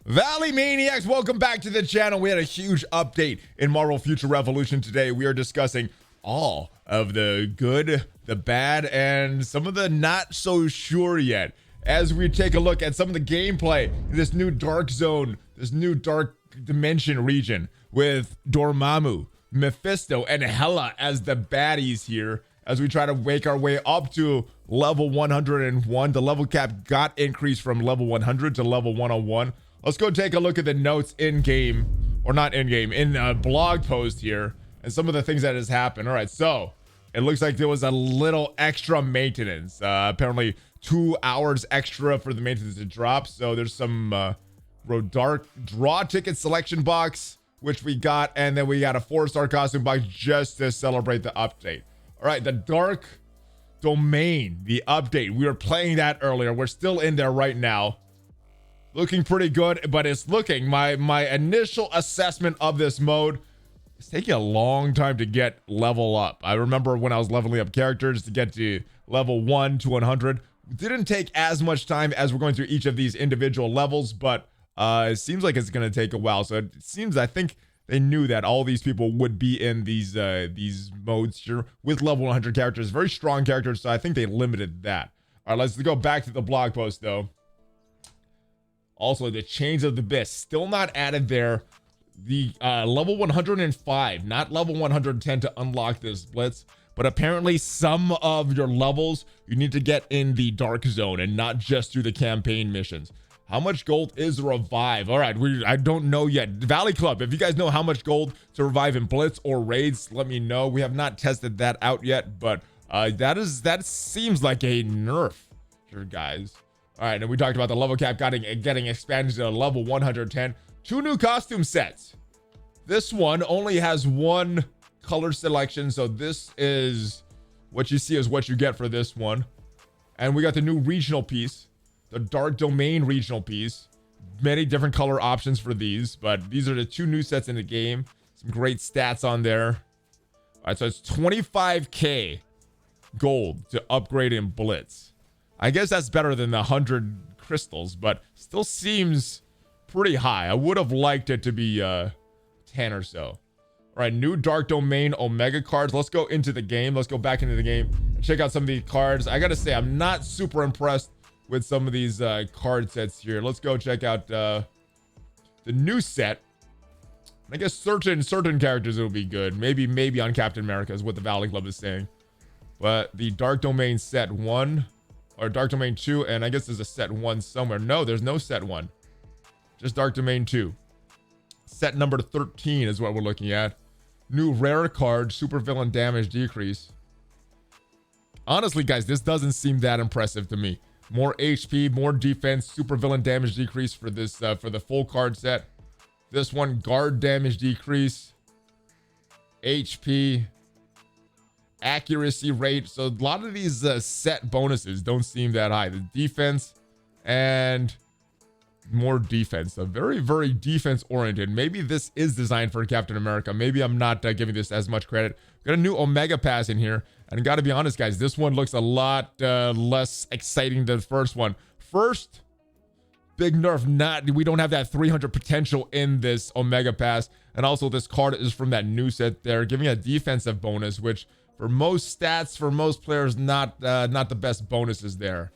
Valley Maniacs, welcome back to the channel. We had a huge update in Marvel Future Revolution today. We are discussing all of the good, the bad, and some of the not so sure yet. As we take a look at some of the gameplay in this new dark zone, this new dark dimension region with Dormammu, Mephisto, and Hela as the baddies here. As we try to make our way up to level 101, the level cap got increased from level 100 to level 101. Let's go take a look at the notes in game, or not in game, in a blog post here, and some of the things that has happened. All right, so it looks like there was a little extra maintenance. Apparently 2 hours extra for the maintenance to drop. So there's some dark draw ticket selection box, which we got, and then we got a 4-star costume box just to celebrate the update. All right, the dark domain, the update. We were playing that earlier. We're still in there right now. Looking pretty good, but it's looking, my initial assessment of this mode, it's taking a long time to get level up. I remember when I was leveling up characters to get to level 1 to 100. It didn't take as much time as we're going through each of these individual levels, but it seems like it's going to take a while. So it seems, I think they knew that all these people would be in these modes here with level 100 characters. Very strong characters, so I think they limited that. All right, let's go back to the blog post, though. Also, the Chains of the Abyss, still not added there. The level 105, not level 110 to unlock this Blitz. But apparently some of your levels, you need to get in the Dark Zone and not just through the campaign missions. How much gold is Revive? All right, I don't know yet. Valley Club, if you guys know how much gold to revive in Blitz or raids, let me know. We have not tested that out yet, but that seems like a nerf here, guys. All right, and we talked about the level cap getting expanded to level 110. 2 new costume sets. This one only has 1 color selection, so this is what you see is what you get for this one. And we got the new regional piece, the Dark Domain regional piece. Many different color options for these, but these are the 2 new sets in the game. Some great stats on there. All right, so it's 25k gold to upgrade in Blitz. I guess that's better than the 100 crystals, but still seems pretty high. I would have liked it to be 10 or so. All right, new Dark Domain Omega cards. Let's go into the game. Let's go back into the game and check out some of the cards. I gotta say, I'm not super impressed with some of these card sets here. Let's go check out the new set. I guess certain characters will be good. Maybe on Captain America is what the Valley Club is saying. But the Dark Domain set 1. Or Dark Domain 2, and I guess there's a set 1 somewhere. No, there's no set 1. Just Dark Domain 2. Set number 13 is what we're looking at. New rare card, super villain damage decrease. Honestly, guys, this doesn't seem that impressive to me. More HP, more defense, super villain damage decrease for this for the full card set. This one, guard damage decrease, HP, accuracy rate. So a lot of these set bonuses don't seem that high. The defense and more defense. So very, very defense oriented. Maybe this is designed for Captain America. Maybe I'm not giving this as much credit. Got a new Omega Pass in here. And I gotta be honest, guys, this one looks a lot less exciting than the first one. First, big nerf. We don't have that 300 potential in this Omega Pass. And also this card is from that new set there, giving a defensive bonus, which for most stats, for most players, not the best bonuses there.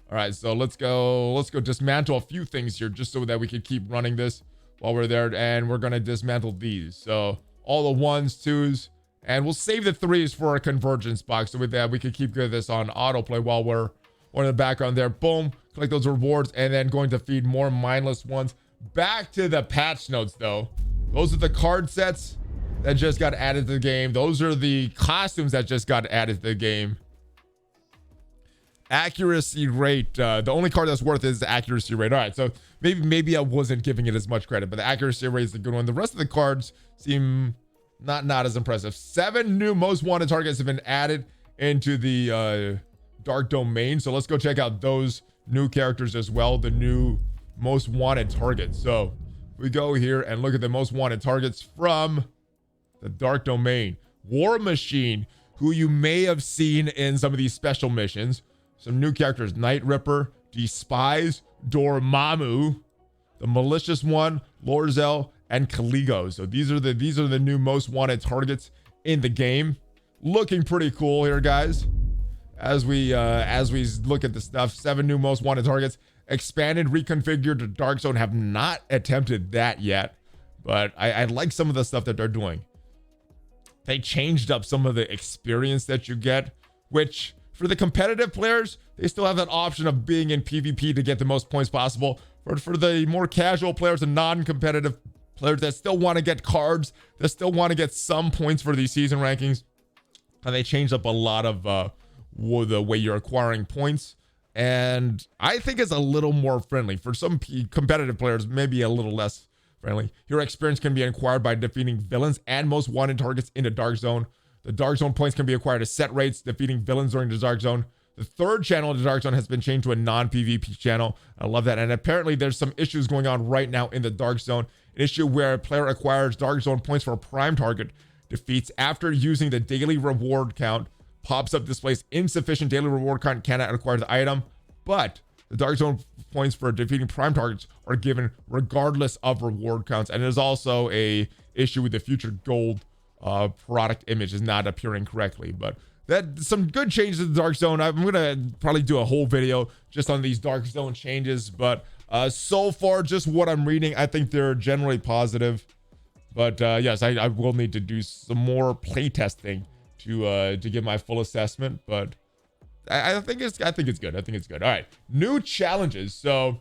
All right, so let's go dismantle a few things here just so that we can keep running this while we're there. And we're gonna dismantle these. So all the 1s, 2s, and we'll save the 3s for a convergence box. So with that, we can keep this on autoplay while we're in the background there. Boom, collect those rewards, and then going to feed more mindless ones. Back to the patch notes though. Those are the card sets that just got added to the game. Those are the costumes that just got added to the game. Accuracy rate. The only card that's worth is the accuracy rate. All right, so maybe I wasn't giving it as much credit, but the accuracy rate is the good one. The rest of the cards seem not as impressive. 7 new most wanted targets have been added into the Dark Domain. So let's go check out those new characters as well. The new most wanted targets. So we go here and look at the most wanted targets from the Dark Domain. War Machine, who you may have seen in some of these special missions. Some new characters: Night Ripper, Despise, Dormammu, the malicious one, Lorzel, and Caligo. So these are the new most wanted targets in the game. Looking pretty cool here, guys. As we look at the stuff, 7 new most wanted targets. Expanded, reconfigured to Dark Zone. Have not attempted that yet, but I like some of the stuff that they're doing. They changed up some of the experience that you get, which for the competitive players, they still have that option of being in PvP to get the most points possible. But for the more casual players and non-competitive players that still want to get cards, that still want to get some points for these season rankings, and they changed up a lot of the way you're acquiring points. And I think it's a little more friendly. For some competitive players, maybe a little less friendly. Your experience can be acquired by defeating villains and most wanted targets in the Dark Zone. The Dark Zone points can be acquired at set rates, defeating villains during the Dark Zone. The third channel of the Dark Zone has been changed to a non-PvP channel. I love that. And apparently there's some issues going on right now in the Dark Zone. An issue where a player acquires Dark Zone points for a prime target, defeats after using the daily reward count, pops up, displays insufficient daily reward count, cannot acquire the item. But the Dark Zone points for defeating prime targets are given regardless of reward counts. And there's also a issue with the future gold product image is not appearing correctly. But that some good changes in the Dark Zone. I'm gonna probably do a whole video just on these Dark Zone changes, but so far just what I'm reading, I think they're generally positive. But yes, I will need to do some more play testing to get my full assessment. But I think it's good. I think it's good. All right, new challenges. So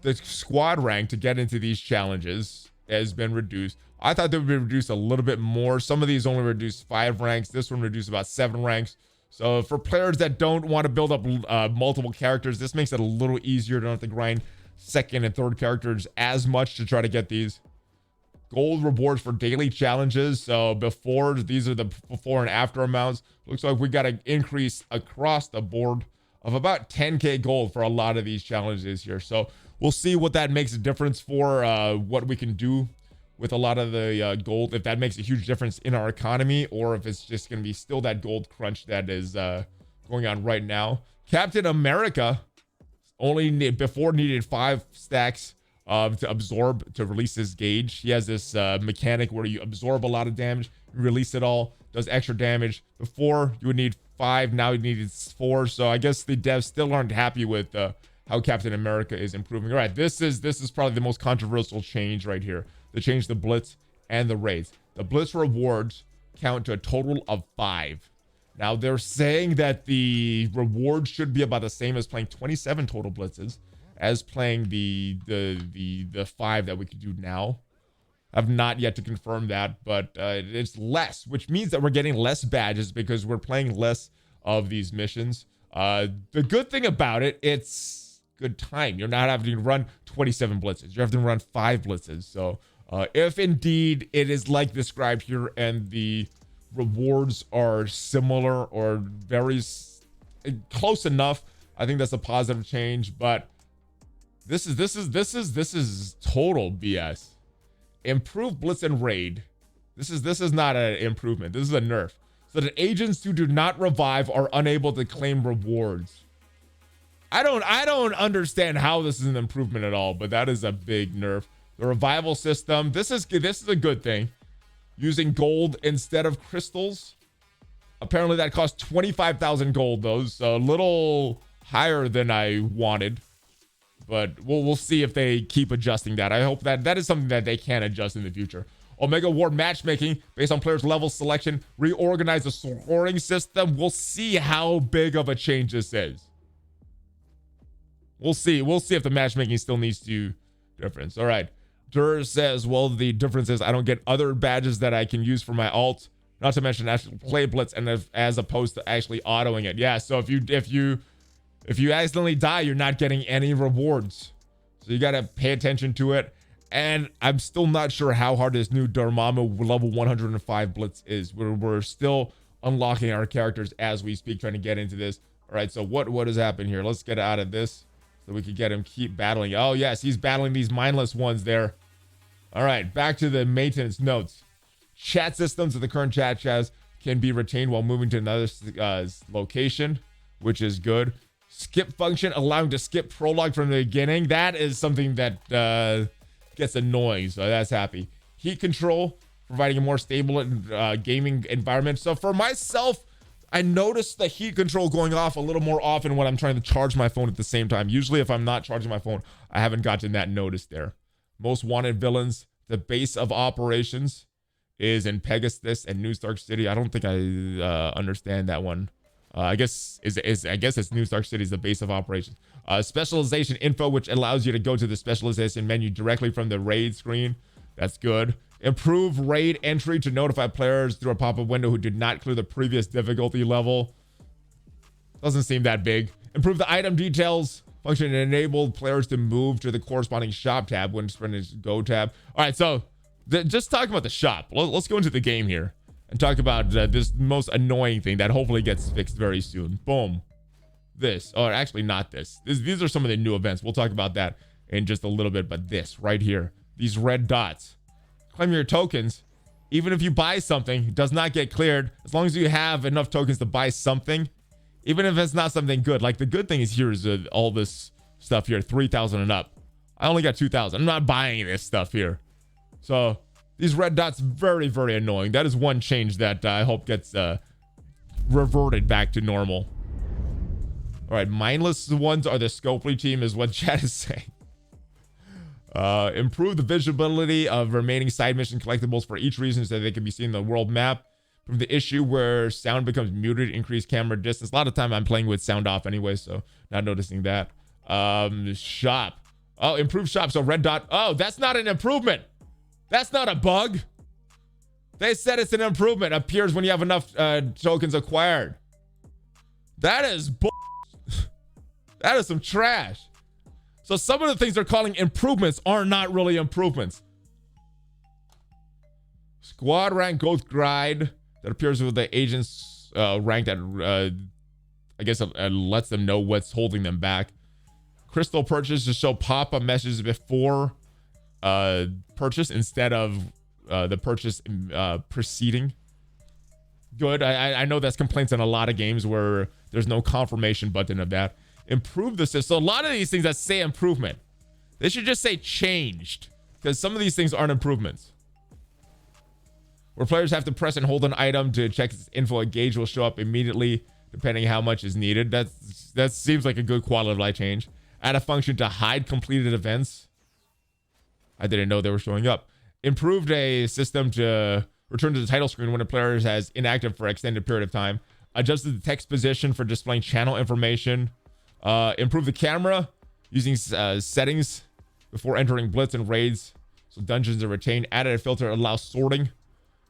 the squad rank to get into these challenges has been reduced. I thought they would be reduced a little bit more. Some of these only reduced 5 ranks. This one reduced about 7 ranks. So for players that don't want to build up multiple characters, this makes it a little easier. Don't have to grind second and third characters as much to try to get these. Gold rewards for daily challenges. So before, these are the before and after amounts. Looks like we got an increase across the board of about 10k gold for a lot of these challenges here. So we'll see what that makes a difference for what we can do with a lot of the gold, if that makes a huge difference in our economy, or if it's just going to be still that gold crunch that is going on right now. Captain America before needed 5 stacks to absorb to release his gauge. He has this mechanic where you absorb a lot of damage, release it all, does extra damage. Before you would need 5, now you needed 4. So I guess the devs still aren't happy with how Captain America is improving. All right, this is probably the most controversial change right here. They changed the Blitz and the raids. The Blitz rewards count to a total of 5. Now they're saying that the rewards should be about the same as playing 27 total Blitzes as playing the 5 that we could do now. I've not yet to confirm that, but it's less, which means that we're getting less badges because we're playing less of these missions. The good thing about it, it's good time. You're not having to run 27 blitzes. You're having to run 5 blitzes. So if indeed it is like described here and the rewards are similar or very close enough, I think that's a positive change. But this is total BS. Improved blitz and raid. This is not an improvement. This is a nerf. So that agents who do not revive are unable to claim rewards. I don't understand how this is an improvement at all, but that is a big nerf. The revival system, this is a good thing. Using gold instead of crystals. Apparently that costs 25,000 gold though, so a little higher than I wanted. But we'll see if they keep adjusting that. I hope that is something that they can adjust in the future. Omega Ward matchmaking based on players' level selection. Reorganize the scoring system. We'll see how big of a change this is. We'll see if the matchmaking still needs to difference. All right. Dur says, well, the difference is I don't get other badges that I can use for my alt. Not to mention actually play blitz and as opposed to actually autoing it. Yeah, so if you accidentally die, you're not getting any rewards. So you got to pay attention to it. And I'm still not sure how hard this new Dormammu level 105 blitz is. We're still unlocking our characters as we speak, trying to get into this. All right, so what has happened here? Let's get out of this so we can get him keep battling. Oh, yes, he's battling these mindless ones there. All right, back to the maintenance notes. Chat systems of the current chat can be retained while moving to another location, which is good. skip function, allowing to skip prologue from the beginning. That is something that gets annoying, so that's happy. Heat control, providing a more stable gaming environment. So for myself, I noticed the heat control going off a little more often when I'm trying to charge my phone at the same time. Usually if I'm not charging my phone, I haven't gotten that notice there. Most wanted villains, the base of operations is in Pegasus and New Stark City. I don't think I understand that one. I guess it's New Stark City is the base of operations. Specialization info, which allows you to go to the specialization menu directly from the raid screen. That's good. Improve raid entry to notify players through a pop-up window who did not clear the previous difficulty level. Doesn't seem that big. Improve the item details function to enable players to move to the corresponding shop tab when sprinting go tab. All right, so just talk about the shop. Let's go into the game here and talk about this most annoying thing that hopefully gets fixed very soon. Boom. This, or actually not this. These are some of the new events. We'll talk about that in just a little bit, but this right here, these red dots. Claim your tokens. Even if you buy something, it does not get cleared. As long as you have enough tokens to buy something, even if it's not something good. Like the good thing is here is all this stuff here, 3,000 and up. I only got 2,000. I'm not buying this stuff here. So these red dots, very, very annoying. That is one change that I hope gets reverted back to normal. All right, mindless ones are the Scopely team is what chat is saying. Improve the visibility of remaining side mission collectibles for each reason so they can be seen in the world map. From the issue where sound becomes muted, increase camera distance. A lot of time I'm playing with sound off anyway, so not noticing that. Shop. Oh, improve shop. So red dot. Oh, that's not an improvement. That's not a bug. They said it's an improvement. Appears when you have enough tokens acquired. That is bull. That is some trash. So some of the things they're calling improvements are not really improvements. Squad rank growth guide that appears with the agent's rank that I guess lets them know what's holding them back. Crystal purchase to show pop-up messages before purchase instead of the purchase preceding. Good. I know that's complaints in a lot of games where there's no confirmation button of that. Improve the system. So a lot of these things that say improvement, they should just say changed, because some of these things aren't improvements. Where players have to press and hold an item to check its info, a gauge will show up immediately depending how much is needed. That seems like a good quality of life change. Add a function to hide completed events. I didn't know they were showing up. Improved a system to return to the title screen when a player has inactive for an extended period of time. Adjusted the text position for displaying channel information. Improve the camera using settings before entering Blitz and raids, so dungeons are retained. Added a filter that allows sorting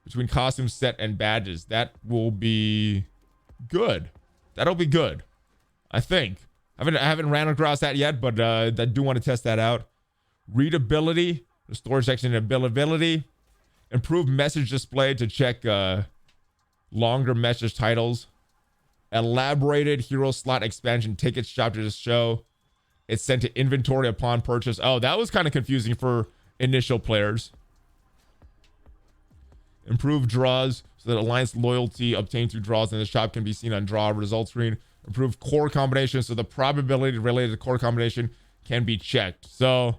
between costume set and badges. That will be good. That'll be good, I think. I haven't ran across that yet, but I do want to test that out. Readability, the storage section and availability. Improve message display to check longer message titles. Elaborated hero slot expansion ticket shop to show it's sent to inventory upon purchase. Oh, that was kind of confusing for initial players. Improved draws so that alliance loyalty obtained through draws in the shop can be seen on draw result screen. Improved core combination so the probability related to core combination can be checked. So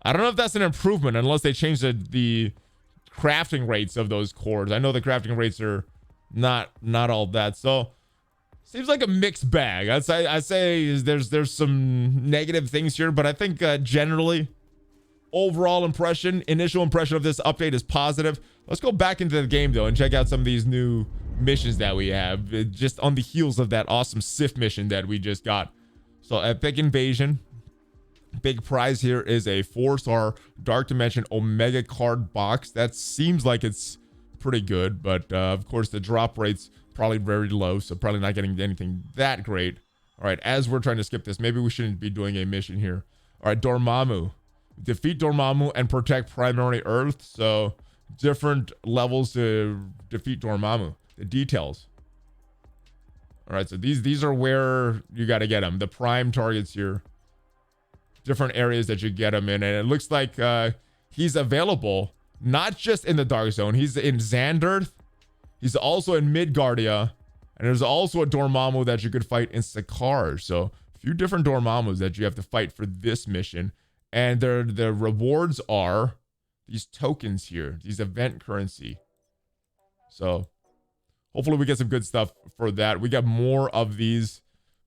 I don't know if that's an improvement unless they change the crafting rates of those cores. I know the crafting rates are not all that. So seems like a mixed bag. I'd say there's some negative things here, but I think generally overall initial impression of this update is positive. Let's go back into the game though and check out some of these new missions that we have just on the heels of that awesome Sif mission that we just got. So epic invasion. Big prize here is a 4-star Dark Dimension Omega card box. That seems like it's pretty good, but of course the drop rate's probably very low, so probably not getting anything that great. All right, as we're trying to skip this, maybe we shouldn't be doing a mission here. All right, Dormammu. Defeat Dormammu and protect primary Earth. So different levels to defeat Dormammu. The details. All right, so these are where you got to get them. The prime targets here. Different areas that you get him in, and it looks like he's available not just in the Dark Zone. He's in Xanderth. He's also in Midgardia, And there's also a Dormammu that you could fight in Sakaar. So a few different Dormammus that you have to fight for this mission. And the rewards are these tokens here, these event currency. So hopefully we get some good stuff for that. We got more of these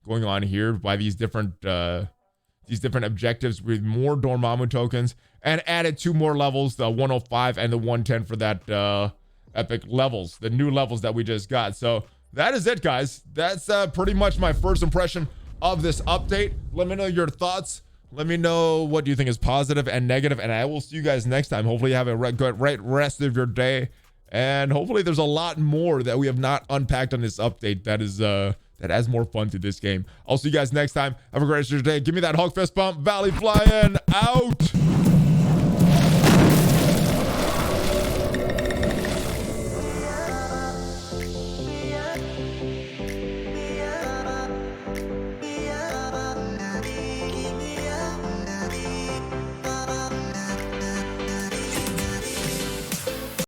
going on here by these different objectives with more Dormammu tokens, and added 2 more levels, the 105 and the 110 for that epic levels, the new levels that we just got. So that is it, guys. That's pretty much my first impression of this update. Let me know your thoughts. Let me know what you think is positive and negative, and I will see you guys next time. Hopefully you have a good rest of your day, and hopefully there's a lot more that we have not unpacked on this update that is that adds more fun to this game. I'll see you guys next time. Have a great rest of your day. Give me that Hulk fist bump. ValleyFlyin out.